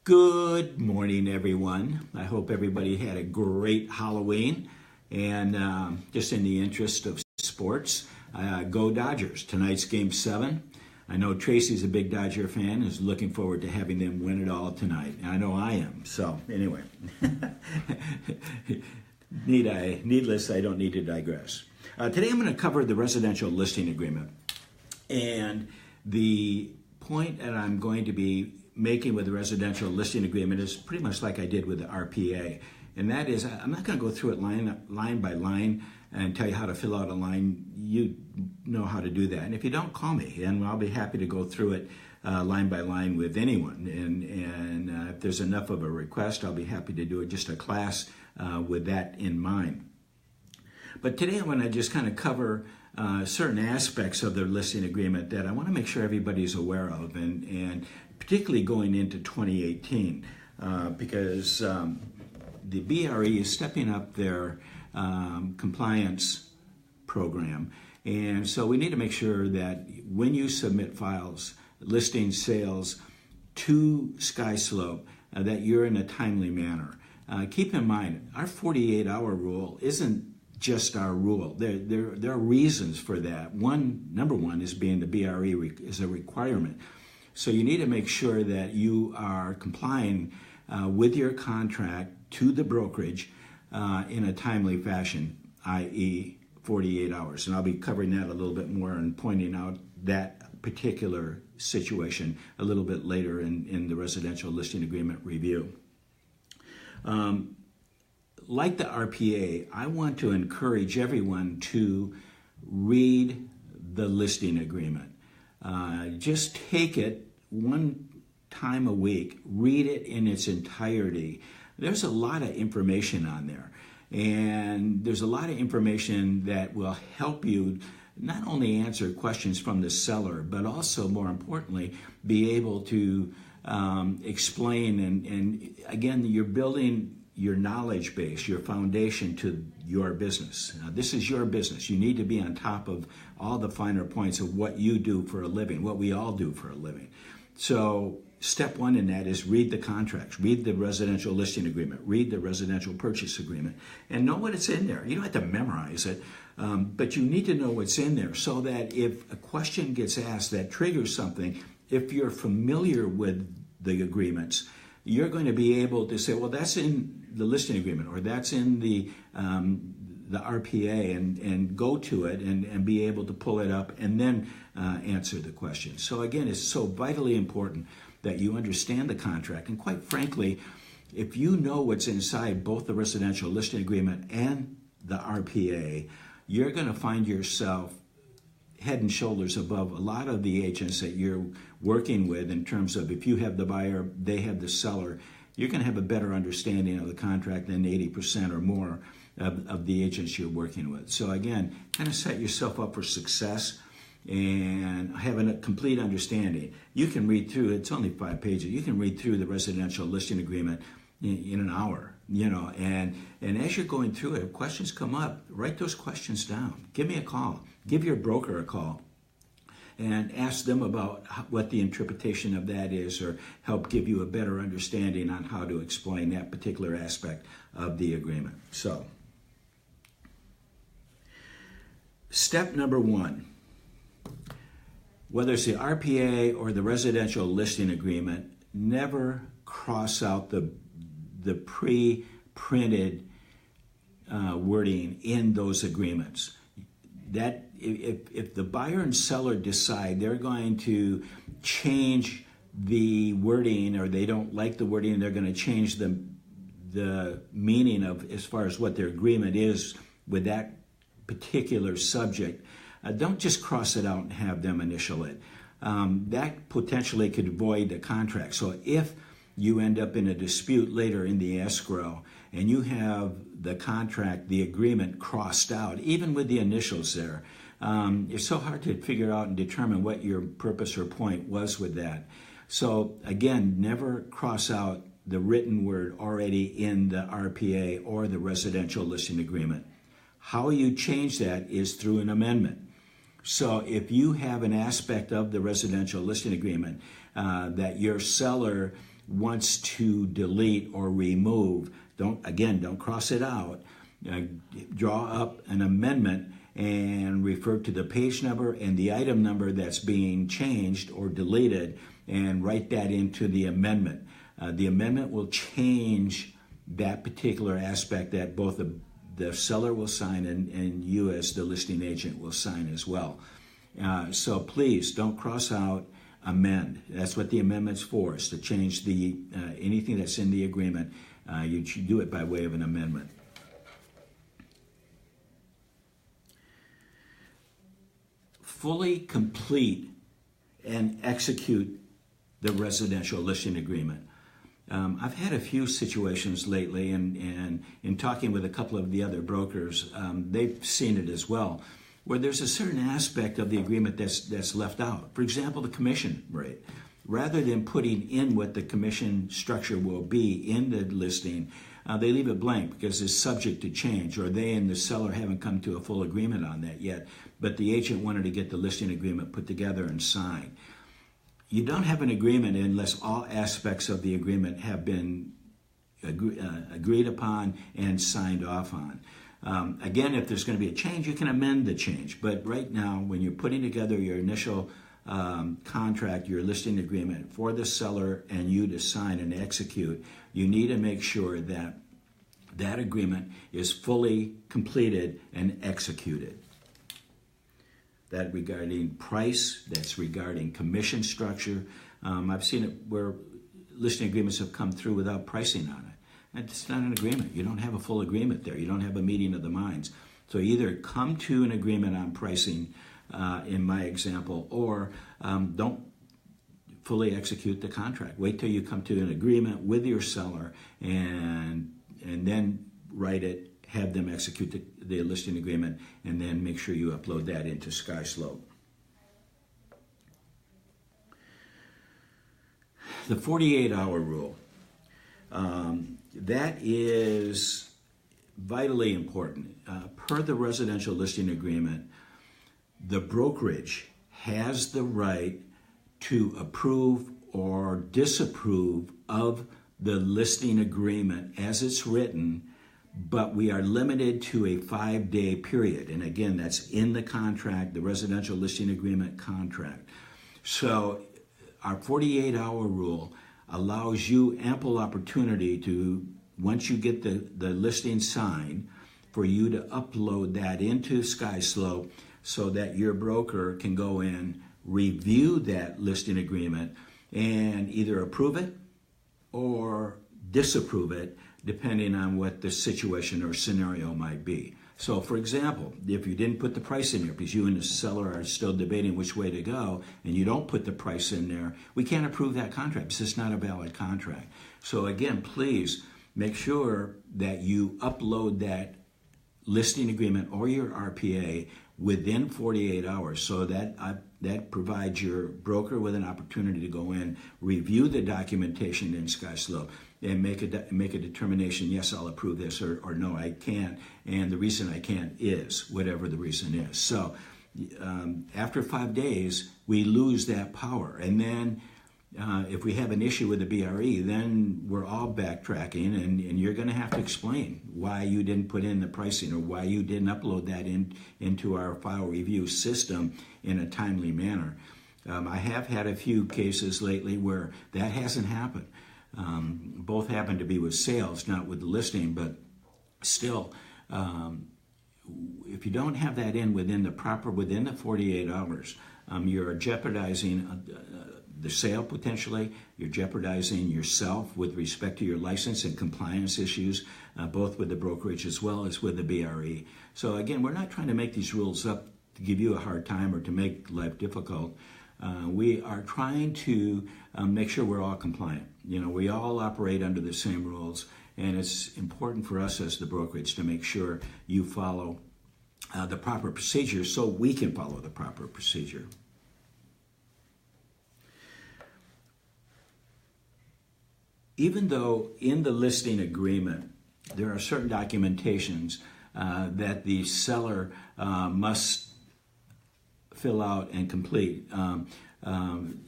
Good morning, everyone. I hope everybody had a great Halloween. And just in the interest of sports, go Dodgers. Tonight's Game 7. I know Tracy's a big Dodger fan, is looking forward to having them win it all tonight. And I know I am. So anyway, needless, I don't need to digress. Today I'm going to cover the residential listing agreement. And the point that I'm going to be making with the residential listing agreement is pretty much like I did with the RPA. And that is, I'm not going to go through it line by line and tell you how to fill out a line. You know how to do that. And if you don't, call me, and I'll be happy to go through it line by line with anyone. And if there's enough of a request, I'll be happy to do it, just a class with that in mind. But today I want to just kind of cover certain aspects of the listing agreement that I want to make sure everybody's aware of, and particularly going into 2018, because the BRE is stepping up their compliance program. And so we need to make sure that when you submit files, listing sales to SkySlope, that you're in a timely manner. Keep in mind, our 48-hour rule isn't just our rule. There are reasons for that. Number one is being the BRE is a requirement. So you need to make sure that you are complying with your contract to the brokerage in a timely fashion, i.e. 48 hours. And I'll be covering that a little bit more and pointing out that particular situation a little bit later in the residential listing agreement review. Like the RPA, I want to encourage everyone to read the listing agreement. Just take it one time a week, read it in its entirety. There's a lot of information on there, and there's a lot of information that will help you not only answer questions from the seller, but also, more importantly, be able to explain and again, you're building your knowledge base, your foundation to your business. Now, this is your business. You need to be on top of all the finer points of what you do for a living, what we all do for a living. So step one in that is read the contracts, read the residential listing agreement, read the residential purchase agreement, and know what it's in there. You don't have to memorize it, but you need to know what's in there so that if a question gets asked that triggers something, if you're familiar with the agreements, you're going to be able to say, well, that's in the listing agreement, or that's in the RPA, and go to it and be able to pull it up and then answer the question. So again, it's so vitally important that you understand the contract. And quite frankly, if you know what's inside both the residential listing agreement and the RPA, you're going to find yourself head and shoulders above a lot of the agents that you're working with, in terms of if you have the buyer, they have the seller, you're going to have a better understanding of the contract than 80% or more of the agents you're working with. So again, kind of set yourself up for success and having a complete understanding. You can read through, it's only 5 pages, you can read through the residential listing agreement in an hour, and as you're going through it, if questions come up, write those questions down. Give me a call. Give your broker a call and ask them about what the interpretation of that is, or help give you a better understanding on how to explain that particular aspect of the agreement. So, step number one, whether it's the RPA or the residential listing agreement, never cross out the pre-printed wording in those agreements. That if the buyer and seller decide they're going to change the wording, or they don't like the wording, and they're going to change the meaning of as far as what their agreement is with that particular subject, don't just cross it out and have them initial it. That potentially could void the contract. So if you end up in a dispute later in the escrow and you have the contract, the agreement crossed out, even with the initials there, it's so hard to figure out and determine what your purpose or point was with that. So again, never cross out the written word already in the RPA or the residential listing agreement. How you change that is through an amendment. So if you have an aspect of the residential listing agreement that your seller wants to delete or remove, don't cross it out. Draw up an amendment and refer to the page number and the item number that's being changed or deleted, and write that into the amendment. The amendment will change that particular aspect that both the seller will sign and you as the listing agent will sign as well. So please don't cross out amend. That's what the amendment's for, is to change the anything that's in the agreement. You should do it by way of an amendment. Fully complete and execute the residential listing agreement. I've had a few situations lately, and in talking with a couple of the other brokers, they've seen it as well, where there's a certain aspect of the agreement that's left out. For example, the commission rate. Rather than putting in what the commission structure will be in the listing, they leave it blank because it's subject to change, or they and the seller haven't come to a full agreement on that yet, but the agent wanted to get the listing agreement put together and signed. You don't have an agreement unless all aspects of the agreement have been agreed upon and signed off on. Again, if there's going to be a change, you can amend the change. But right now, when you're putting together your initial contract, your listing agreement for the seller and you to sign and execute, you need to make sure that that agreement is fully completed and executed. That regarding price, that's regarding commission structure. I've seen it where listing agreements have come through without pricing on it. It's not an agreement. You don't have a full agreement there. You don't have a meeting of the minds. So either come to an agreement on pricing, in my example, or don't fully execute the contract. Wait till you come to an agreement with your seller and then write it, have them execute the listing agreement, and then make sure you upload that into SkySlope. The 48-hour rule. That is vitally important. Per the residential listing agreement, the brokerage has the right to approve or disapprove of the listing agreement as it's written, but we are limited to a 5-day period. And again, that's in the contract, the residential listing agreement contract. So our 48-hour rule allows you ample opportunity to, once you get the listing signed, for you to upload that into SkySlope so that your broker can go in, review that listing agreement, and either approve it or disapprove it, depending on what the situation or scenario might be. So, for example, if you didn't put the price in there because you and the seller are still debating which way to go, and you don't put the price in there, we can't approve that contract. It's just not a valid contract. So again, please make sure that you upload that listing agreement or your RPA within 48 hours, so that provides your broker with an opportunity to go in, review the documentation in SkySlope, and make a determination, yes, I'll approve this, or no, I can't, and the reason I can't is whatever the reason is. So after 5 days, we lose that power. And then if we have an issue with the BRE, then we're all backtracking, and you're going to have to explain why you didn't put in the pricing or why you didn't upload that into our file review system in a timely manner. I have had a few cases lately where that hasn't happened. Both happen to be with sales, not with the listing, but still, if you don't have that in within the 48 hours, you're jeopardizing the sale potentially. You're jeopardizing yourself with respect to your license and compliance issues, both with the brokerage as well as with the BRE. So again, we're not trying to make these rules up to give you a hard time or to make life difficult. We are trying to make sure we're all compliant. You know, we all operate under the same rules, and it's important for us as the brokerage to make sure you follow the proper procedure so we can follow the proper procedure. Even though in the listing agreement there are certain documentations that the seller must fill out and complete,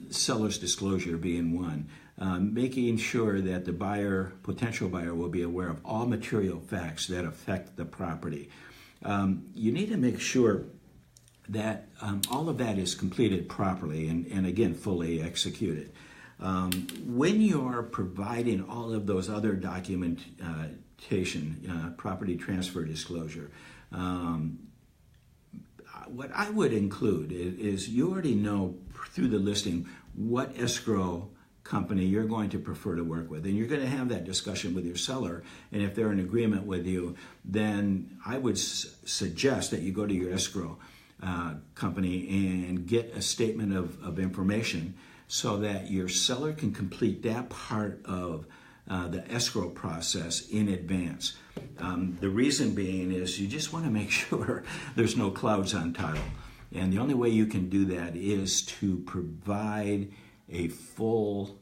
seller's disclosure being one. making sure that the buyer, potential buyer, will be aware of all material facts that affect the property. You need to make sure that all of that is completed properly and again, fully executed. When you're providing all of those other documentation, property transfer disclosure, what I would include is you already know through the listing what escrow company you're going to prefer to work with, and you're going to have that discussion with your seller, and if they're in agreement with you, then I would suggest that you go to your escrow company and get a statement of information so that your seller can complete that part of the escrow process in advance. The reason being is you just want to make sure there's no clouds on title, and the only way you can do that is to provide a full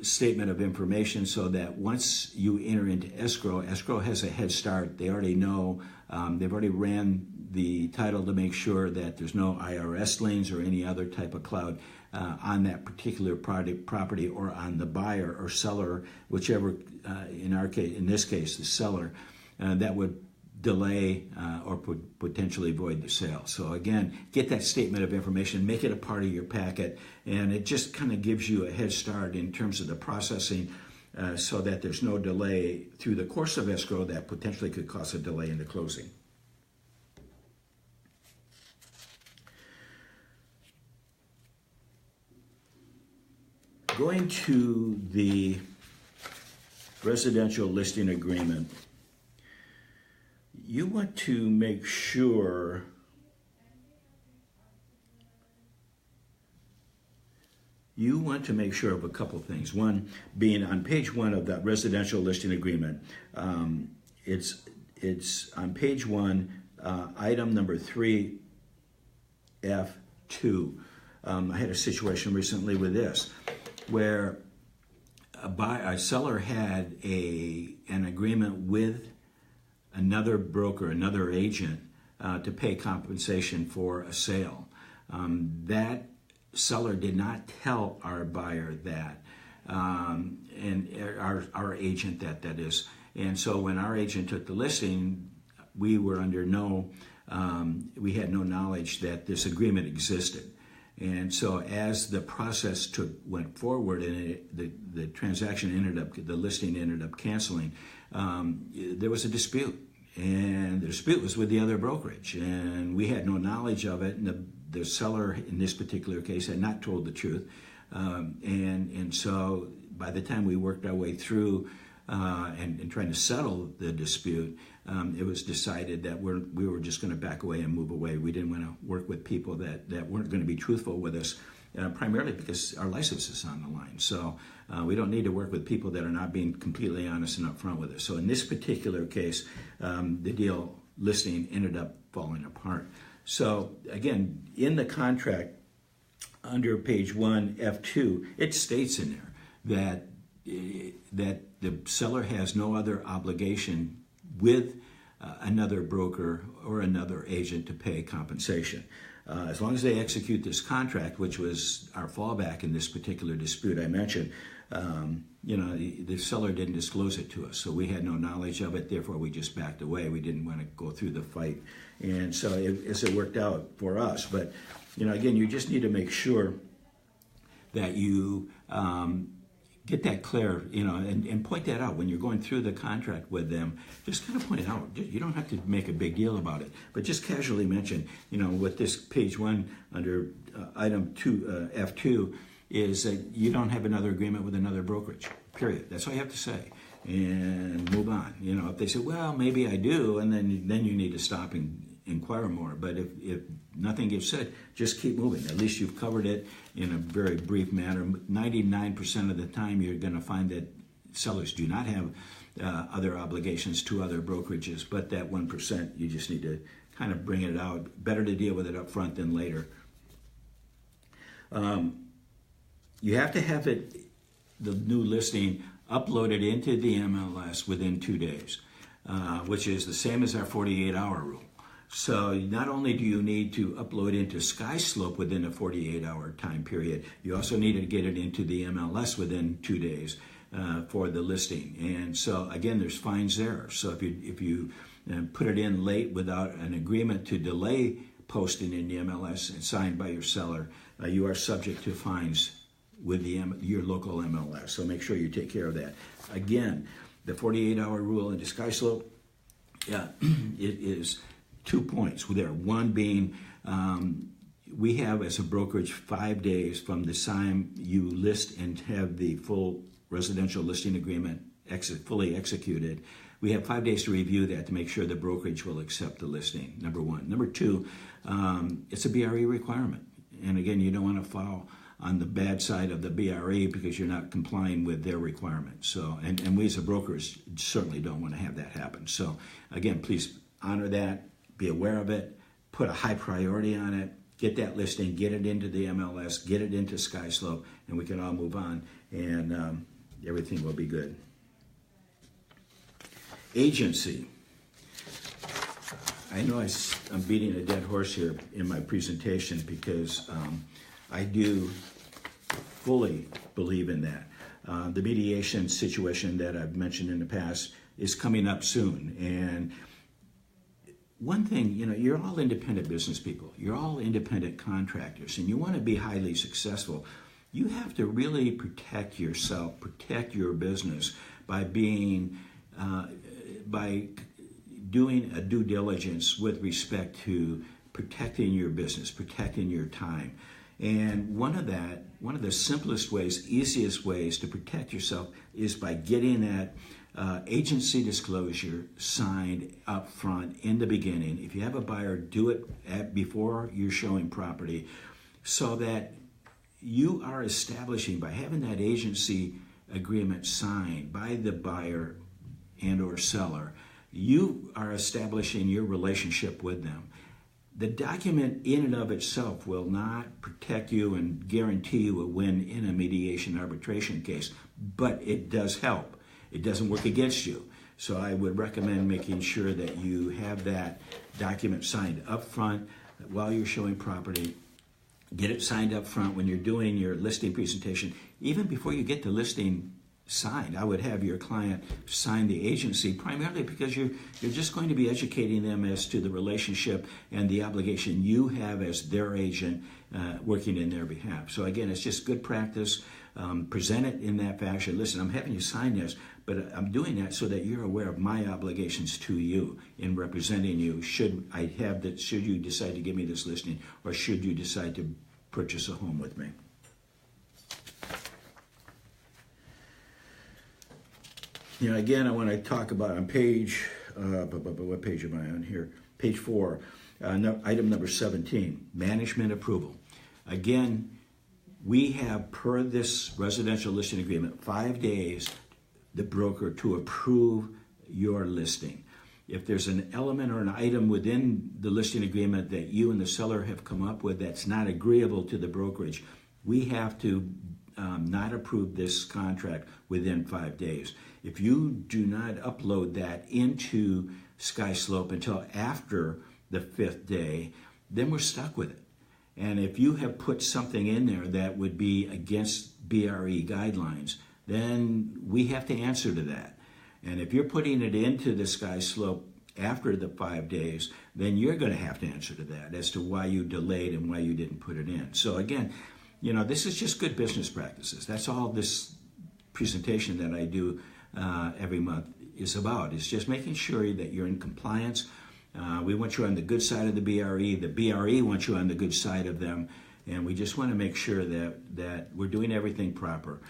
statement of information so that once you enter into escrow has a head start. They already know, they've already ran the title to make sure that there's no IRS liens or any other type of cloud on that particular property or on the buyer or seller, whichever, in this case, the seller, that would delay or potentially void the sale. So again, get that statement of information, make it a part of your packet, and it just kind of gives you a head start in terms of the processing so that there's no delay through the course of escrow that potentially could cause a delay in the closing. Going to the residential listing agreement, you want to make sure of a couple things. One being on page 1 of that residential listing agreement. It's on page 1, item number 3F2. I had a situation recently with this where a seller had an agreement with another broker, another agent, to pay compensation for a sale. That seller did not tell our buyer that, and our agent that is. And so when our agent took the listing, we were under we had no knowledge that this agreement existed. And so as the process went forward and the transaction the listing ended up canceling, there was a dispute. And the dispute was with the other brokerage. And we had no knowledge of it. And the seller, in this particular case, had not told the truth. And so by the time we worked our way through and trying to settle the dispute, it was decided that we were just going to back away and move away. We didn't want to work with people that weren't going to be truthful with us, primarily because our license is on the line. So we don't need to work with people that are not being completely honest and upfront with us. So in this particular case, the deal listing ended up falling apart. So again, in the contract, under page 1, F2, it states in there that the seller has no other obligation with another broker or another agent to pay compensation. As long as they execute this contract, which was our fallback in this particular dispute I mentioned, the seller didn't disclose it to us, so we had no knowledge of it. Therefore, we just backed away. We didn't want to go through the fight, and so it worked out for us. But again, you just need to make sure that you get that clear, and point that out when you're going through the contract with them. Just kind of point it out. You don't have to make a big deal about it, but just casually mention, with this page 1 under item 2, F2, is that you don't have another agreement with another brokerage, period. That's all you have to say, and move on. If they say, well, maybe I do, and then you need to stop and inquire more. But if nothing gets said, just keep moving. At least you've covered it in a very brief manner. 99% of the time, you're going to find that sellers do not have other obligations to other brokerages, but that 1%, you just need to kind of bring it out. Better to deal with it up front than later. You have to have the new listing uploaded into the MLS within 2 days, which is the same as our 48-hour rule. So not only do you need to upload into SkySlope within a 48-hour time period, you also need to get it into the MLS within 2 days for the listing. And so again, there's fines there. So if you put it in late without an agreement to delay posting in the MLS and signed by your seller, you are subject to fines with your local MLS. So make sure you take care of that. Again, the 48-hour rule into SkySlope, it is 2 points there. One being, we have as a brokerage 5 days from the time you list and have the full residential listing agreement fully executed. We have 5 days to review that to make sure the brokerage will accept the listing, number one. Number two, it's a BRE requirement. And again, you don't want to fall on the bad side of the BRE because you're not complying with their requirements. So, and we as a brokers certainly don't want to have that happen. So again, please honor that, be aware of it, put a high priority on it, get that listing, get it into the MLS, get it into SkySlope, and we can all move on, and everything will be good. Agency. I know I'm beating a dead horse here in my presentation because I do fully believe in that. The mediation situation that I've mentioned in the past is coming up soon. And one thing, you're all independent business people. You're all independent contractors, and you want to be highly successful. You have to really protect yourself, protect your business by being, by doing a due diligence with respect to protecting your business, protecting your time. And one of the simplest ways, easiest ways to protect yourself is by getting that agency disclosure signed up front in the beginning. If you have a buyer, do it before you're showing property, so that you are establishing, by having that agency agreement signed by the buyer and or seller, you are establishing your relationship with them. The document in and of itself will not protect you and guarantee you a win in a mediation arbitration case, but it does help. It doesn't work against you. So I would recommend making sure that you have that document signed up front while you're showing property. Get it signed up front when you're doing your listing presentation. Even before you get the listing signed, I would have your client sign the agency, primarily because you're just going to be educating them as to the relationship and the obligation you have as their agent working in their behalf. So again, it's just good practice. Present it in that fashion. Listen, I'm having you sign this, but I'm doing that so that you're aware of my obligations to you in representing you. Should you decide to give me this listing, or should you decide to purchase a home with me? Again, I want to talk about on page, what page am I on here? Page 4, item number 17, management approval. Again, we have, per this residential listing agreement, 5 days, the broker, to approve your listing. If there's an element or an item within the listing agreement that you and the seller have come up with that's not agreeable to the brokerage, we have to not approve this contract within 5 days. If you do not upload that into SkySlope until after the 5th day, then we're stuck with it. And if you have put something in there that would be against BRE guidelines, then we have to answer to that. And if you're putting it into the SkySlope after the 5 days, then you're going to have to answer to that as to why you delayed and why you didn't put it in. So again, this is just good business practices. That's all this presentation that I do every month is about. It's just making sure that you're in compliance. We want you on the good side of the BRE. The BRE wants you on the good side of them. And we just want to make sure that we're doing everything proper.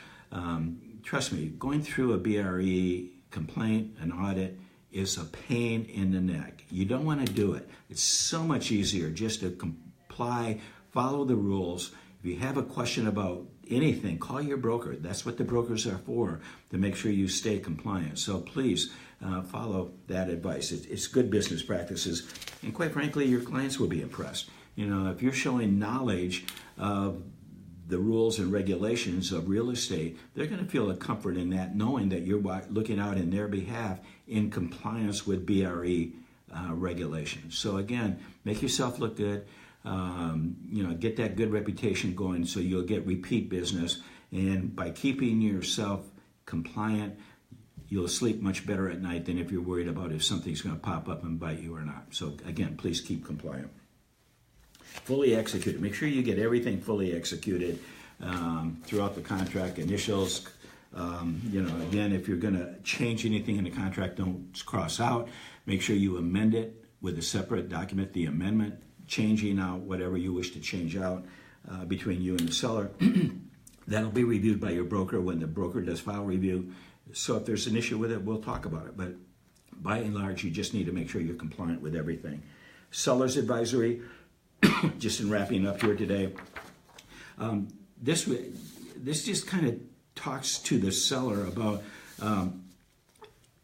Trust me, going through a BRE complaint, an audit, is a pain in the neck. You don't want to do it. It's so much easier just to comply, follow the rules. If you have a question about anything, call your broker. That's what the brokers are for, to make sure you stay compliant. So please follow that advice. It's good business practices, and quite frankly, your clients will be impressed. If you're showing knowledge of the rules and regulations of real estate, they're going to feel a comfort in that, knowing that you're looking out in their behalf in compliance with BRE regulations. So again, make yourself look good. Get that good reputation going so you'll get repeat business. And by keeping yourself compliant, you'll sleep much better at night than if you're worried about if something's going to pop up and bite you or not. So again, please keep compliant. Fully executed. Make sure you get everything fully executed throughout the contract, initials. Again, if you're going to change anything in the contract, don't cross out. Make sure you amend it with a separate document, the amendment, changing out whatever you wish to change out between you and the seller. That'll be reviewed by your broker when the broker does file review. So if there's an issue with it, we'll talk about it. But by and large, you just need to make sure you're compliant with everything. Seller's advisory, just in wrapping up here today, this just kind of talks to the seller about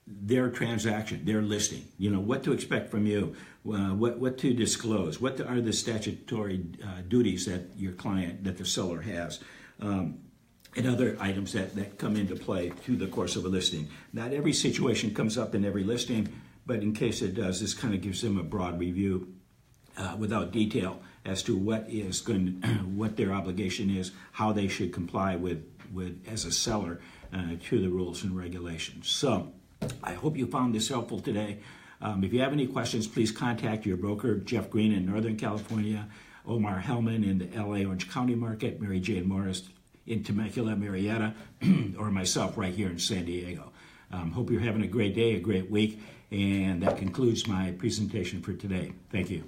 their transaction, their listing. What to expect from you, what to disclose, what are the statutory duties that the seller has, and other items that come into play through the course of a listing. Not every situation comes up in every listing, but in case it does, this kind of gives them a broad review without detail as to what their obligation is, how they should comply with as a seller to the rules and regulations. So I hope you found this helpful today. If you have any questions, please contact your broker, Jeff Green in Northern California, Omar Hellman in the LA Orange County market, Mary Jane Morris in Temecula, Murrieta, or myself right here in San Diego. Hope you're having a great day, a great week, and that concludes my presentation for today. Thank you.